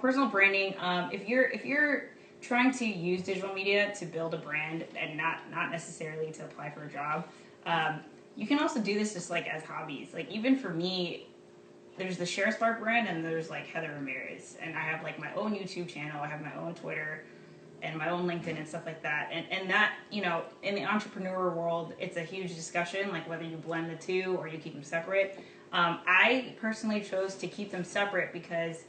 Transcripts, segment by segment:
personal branding, if you're trying to use digital media to build a brand and not necessarily to apply for a job, you can also do this just like as hobbies. Like even for me, there's the SHARESPARK brand and there's like Heather Ramirez, and I have like my own YouTube channel, I have my own Twitter and my own LinkedIn and stuff like that. And that, you know, in the entrepreneur world, it's a huge discussion, like whether you blend the two or you keep them separate. I personally chose to keep them separate because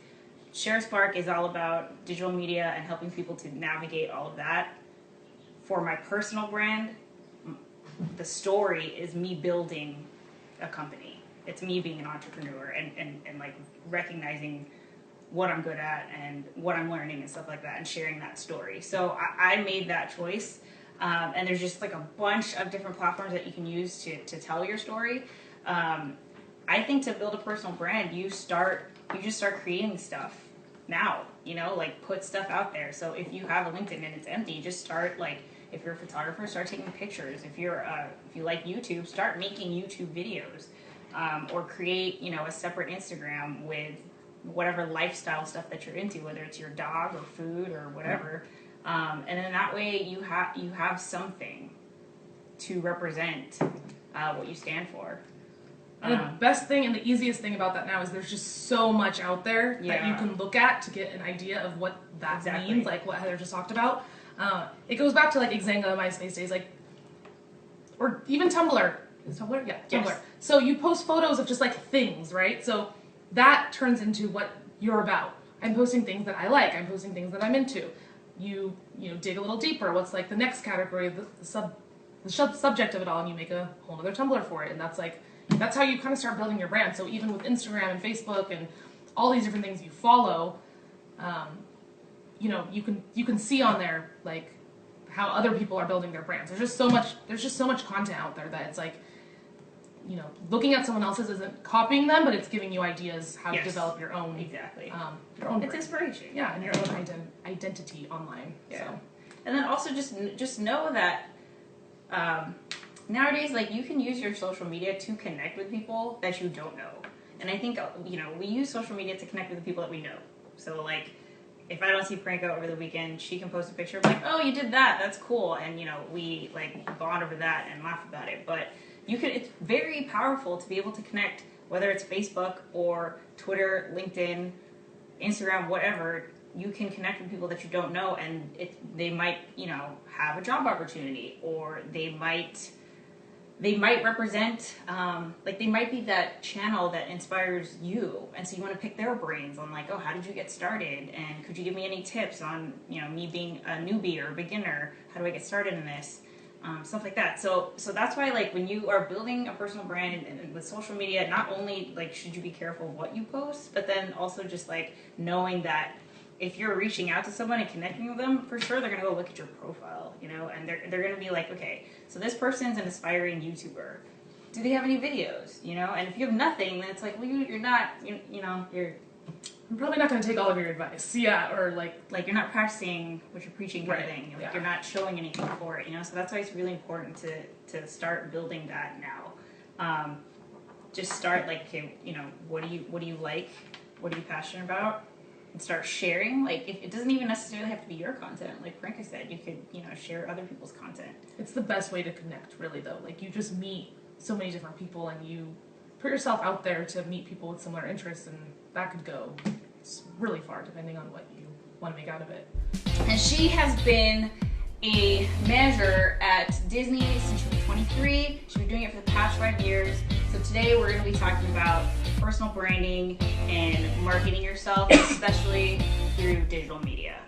SHARESPARK is all about digital media and helping people to navigate all of that. For my personal brand, the story is me building a company. It's me being an entrepreneur and like recognizing what I'm good at and what I'm learning and stuff like that and sharing that story. So I made that choice. And there's just like a bunch of different platforms that you can use to tell your story. I think to build a personal brand, you just start creating stuff now, you know, like put stuff out there. So if you have a LinkedIn and it's empty, just start, like, if you're a photographer, start taking pictures. If you like YouTube, start making YouTube videos, or create, you know, a separate Instagram with whatever lifestyle stuff that you're into, whether it's your dog or food or whatever. And then that way you have something to represent what you stand for. And the best thing and the easiest thing about that now is there's just so much out there that you can look at to get an idea of what that means, like what Heather just talked about. It goes back to like Xanga, MySpace days, like, or even Tumblr. Is Tumblr? Yeah, Tumblr. Yes. So you post photos of just like things, right? So that turns into what you're about. I'm posting things that I like. I'm posting things that I'm into. You know, dig a little deeper. What's like the next category of the subject of it all, and you make a whole other Tumblr for it. And that's how you kind of start building your brand. So even with Instagram and Facebook and all these different things you follow, you know, you can see on there like how other people are building their brands. There's just so much content out there that it's like, you know, looking at someone else's isn't copying them, but it's giving you ideas how to develop your own your own it's brand. Inspiration. Yeah, and your own identity online. Yeah. So. And then also just know that nowadays, like, you can use your social media to connect with people that you don't know. And I think, you know, we use social media to connect with the people that we know. So like, if I don't see PRAYNKA over the weekend, she can post a picture of like, oh, you did that, that's cool, and you know, we like bond over that and laugh about it. But it's very powerful to be able to connect, whether it's Facebook or Twitter, LinkedIn, Instagram, whatever. You can connect with people that you don't know, and they might, you know, have a job opportunity, or they might represent, like, they might be that channel that inspires you, and so you want to pick their brains on like, oh, how did you get started, and could you give me any tips on, you know, me being a newbie or a beginner, how do I get started in this, stuff like that. So that's why, like, when you are building a personal brand and with social media, not only like should you be careful of what you post, but then also just like knowing that if you're reaching out to someone and connecting with them, for sure they're gonna go look at your profile, you know, and they're gonna be like, okay, so this person's an aspiring YouTuber. Do they have any videos, you know? And if you have nothing, then it's like, well, you're not, you know, I'm probably not gonna take all of your advice. Yeah, or like you're not practicing what you're preaching, kind of right. thing. Like, you're not showing anything for it, you know? So that's why it's really important to start building that now. Just start like, okay, you know, what do you like? What are you passionate about? And start sharing. Like, it doesn't even necessarily have to be your content. Like PRAYNKA said, you could, you know, share other people's content. It's the best way to connect, really, though. Like, you just meet so many different people, and you put yourself out there to meet people with similar interests, and that could go really far, depending on what you want to make out of it. And she has been a manager at Disney since she was 23. She's been doing it for the past 5 years. So today we're going to be talking about personal branding and marketing yourself, especially through digital media.